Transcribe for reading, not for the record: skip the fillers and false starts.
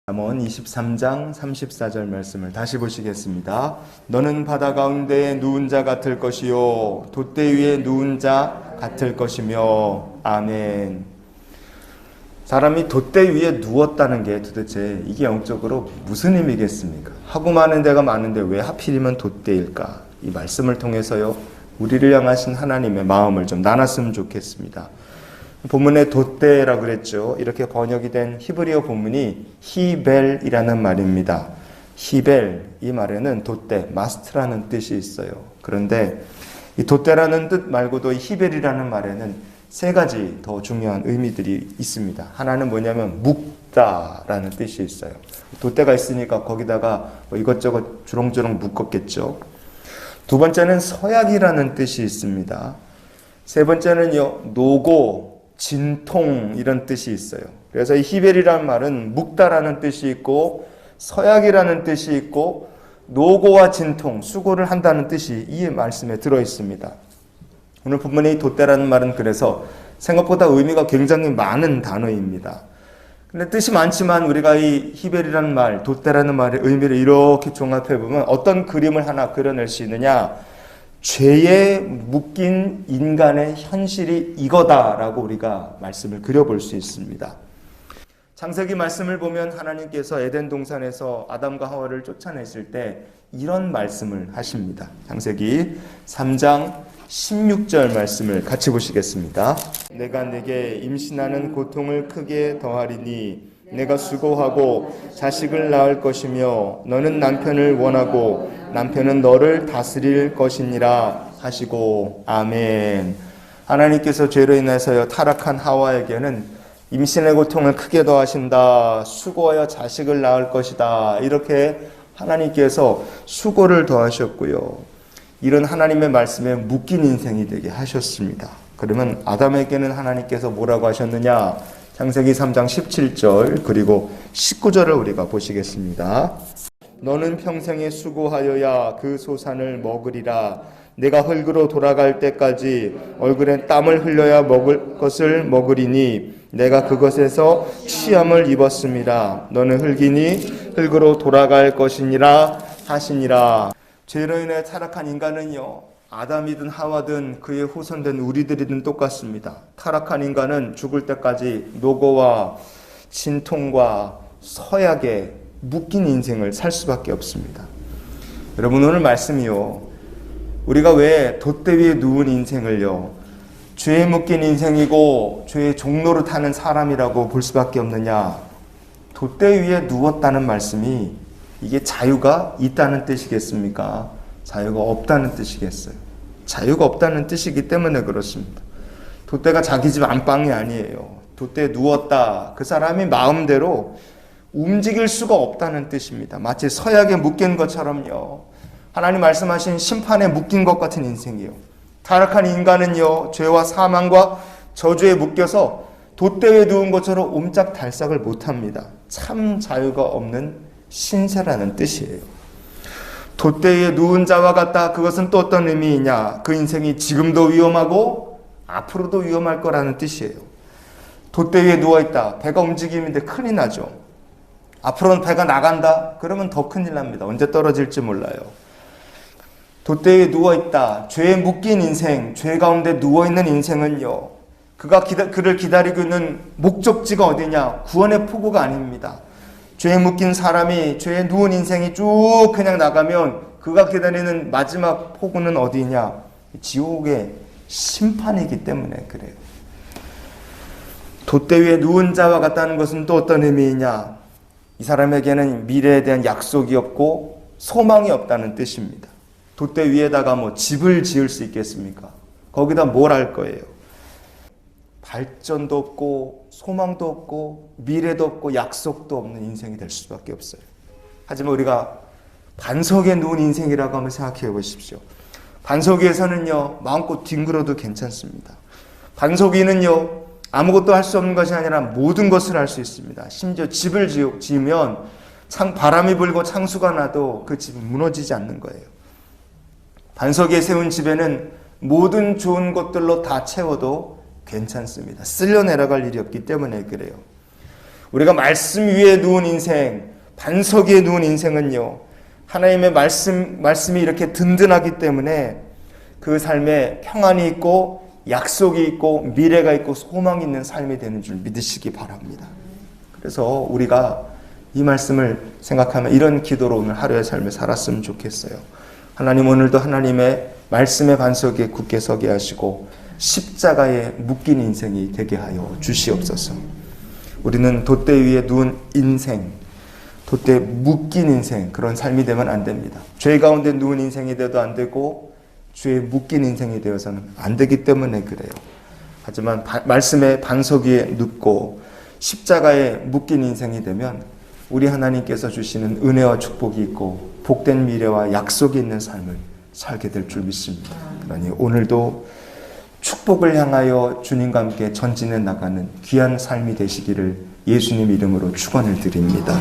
잠언 23장 34절 말씀을 다시 보시겠습니다. 너는 바다 가운데에 누운 자 같을 것이요 돛대 위에 누운 자 같을 것이며. 아멘. 사람이 돛대 위에 누웠다는 게 도대체 이게 영적으로 무슨 의미겠습니까? 하고 많은 데가 많은데 왜 하필이면 돛대일까? 이 말씀을 통해서요, 우리를 향하신 하나님의 마음을 좀 나눴으면 좋겠습니다. 본문에 돛대라고 그랬죠. 이렇게 번역이 된 히브리어 본문이 히벨이라는 말입니다. 히벨, 이 말에는 돛대, 마스트라는 뜻이 있어요. 그런데 이 돛대라는 뜻 말고도 이 히벨이라는 말에는 세 가지 더 중요한 의미들이 있습니다. 하나는 뭐냐면 묶다라는 뜻이 있어요. 돛대가 있으니까 거기다가 뭐 이것저것 주렁주렁 묶었겠죠. 두 번째는 서약이라는 뜻이 있습니다. 세 번째는요, 노고, 진통, 이런 뜻이 있어요. 그래서 이 히벨이라는 말은 묵다라는 뜻이 있고 서약이라는 뜻이 있고 노고와 진통, 수고를 한다는 뜻이 이 말씀에 들어 있습니다. 오늘 본문의 이 돛대라는 말은 그래서 생각보다 의미가 굉장히 많은 단어입니다. 근데 뜻이 많지만 우리가 이 히벨이라는 말, 돛대라는 말의 의미를 이렇게 종합해 보면 어떤 그림을 하나 그려낼 수 있느냐? 죄에 묶인 인간의 현실이 이거다라고 우리가 말씀을 그려볼 수 있습니다. 창세기 말씀을 보면 하나님께서 에덴 동산에서 아담과 하와를 쫓아냈을 때 이런 말씀을 하십니다. 창세기 3장 16절 말씀을 같이 보시겠습니다. 내가 네게 임신하는 고통을 크게 더하리니 내가 수고하고 자식을 낳을 것이며 너는 남편을 원하고 남편은 너를 다스릴 것이니라 하시고. 아멘. 하나님께서 죄로 인해서 타락한 하와에게는 임신의 고통을 크게 더하신다, 수고하여 자식을 낳을 것이다, 이렇게 하나님께서 수고를 더하셨고요, 이런 하나님의 말씀에 묶인 인생이 되게 하셨습니다. 그러면 아담에게는 하나님께서 뭐라고 하셨느냐? 창세기 3장 17절 그리고 19절을 우리가 보시겠습니다. 너는 평생에 수고하여야 그 소산을 먹으리라. 내가 흙으로 돌아갈 때까지 얼굴에 땀을 흘려야 먹을 것을 먹으리니 내가 그것에서 취함을 입었음이라. 너는 흙이니 흙으로 돌아갈 것이니라 하시니라. 죄로 인해 타락한 인간은요, 아담이든 하와든 그의 후손된 우리들이든 똑같습니다. 타락한 인간은 죽을 때까지 노고와 진통과 서약에 묶인 인생을 살 수밖에 없습니다. 여러분, 오늘 말씀이요, 우리가 왜 돛대 위에 누운 인생을요, 죄에 묶인 인생이고 죄의 종로를 타는 사람이라고 볼 수밖에 없느냐? 돛대 위에 누웠다는 말씀이 이게 자유가 있다는 뜻이겠습니까? 자유가 없다는 뜻이겠어요? 자유가 없다는 뜻이기 때문에 그렇습니다. 돛대가 자기 집 안방이 아니에요. 돛대에 누웠다, 그 사람이 마음대로 움직일 수가 없다는 뜻입니다. 마치 서약에 묶인 것처럼요, 하나님 말씀하신 심판에 묶인 것 같은 인생이요, 타락한 인간은요, 죄와 사망과 저주에 묶여서 돛대에 누운 것처럼 옴짝달싹을 못합니다. 참 자유가 없는 신세라는 뜻이에요. 돛대에 누운 자와 같다, 그것은 또 어떤 의미이냐? 그 인생이 지금도 위험하고 앞으로도 위험할 거라는 뜻이에요. 돛대 위에 누워있다, 배가 움직이는데 큰일 나죠. 앞으로는 배가 나간다, 그러면 더 큰일 납니다. 언제 떨어질지 몰라요. 돛대 위에 누워있다, 죄에 묶인 인생, 죄 가운데 누워있는 인생은요, 그를 기다리고 있는 목적지가 어디냐? 구원의 포구가 아닙니다. 죄에 묶인 사람이, 죄에 누운 인생이 쭉 그냥 나가면 그가 기다리는 마지막 포구는 어디냐? 지옥의 심판이기 때문에 그래요. 돛대 위에 누운 자와 같다는 것은 또 어떤 의미이냐? 이 사람에게는 미래에 대한 약속이 없고 소망이 없다는 뜻입니다. 돛대 위에다가 뭐 집을 지을 수 있겠습니까? 거기다 뭘 할 거예요? 발전도 없고 소망도 없고 미래도 없고 약속도 없는 인생이 될 수밖에 없어요. 하지만 우리가 반석에 누운 인생이라고 한번 생각해 보십시오. 반석 위에서는요, 마음껏 뒹굴어도 괜찮습니다. 반석 위는요, 아무것도 할 수 없는 것이 아니라 모든 것을 할 수 있습니다. 심지어 집을 지으면 바람이 불고 창수가 나도 그 집은 무너지지 않는 거예요. 반석 위에 세운 집에는 모든 좋은 것들로 다 채워도 괜찮습니다. 쓸려 내려갈 일이 없기 때문에 그래요. 우리가 말씀 위에 누운 인생, 반석 위에 누운 인생은요, 하나님의 말씀이 이렇게 든든하기 때문에 그 삶에 평안이 있고 약속이 있고 미래가 있고 소망이 있는 삶이 되는 줄 믿으시기 바랍니다. 그래서 우리가 이 말씀을 생각하면 이런 기도로 오늘 하루의 삶을 살았으면 좋겠어요. 하나님, 오늘도 하나님의 말씀의 반석 위에 굳게 서게 하시고 십자가에 묶인 인생이 되게 하여 주시옵소서. 우리는 돛대 위에 누운 인생, 돛대에 묶인 인생, 그런 삶이 되면 안 됩니다. 죄 가운데 누운 인생이 되어도 안 되고 죄에 묶인 인생이 되어서는 안 되기 때문에 그래요. 하지만 말씀의 반석 위에 눕고 십자가에 묶인 인생이 되면 우리 하나님께서 주시는 은혜와 축복이 있고 복된 미래와 약속이 있는 삶을 살게 될 줄 믿습니다. 그러니 오늘도 축복을 향하여 주님과 함께 전진해 나가는 귀한 삶이 되시기를 예수님 이름으로 축원을 드립니다.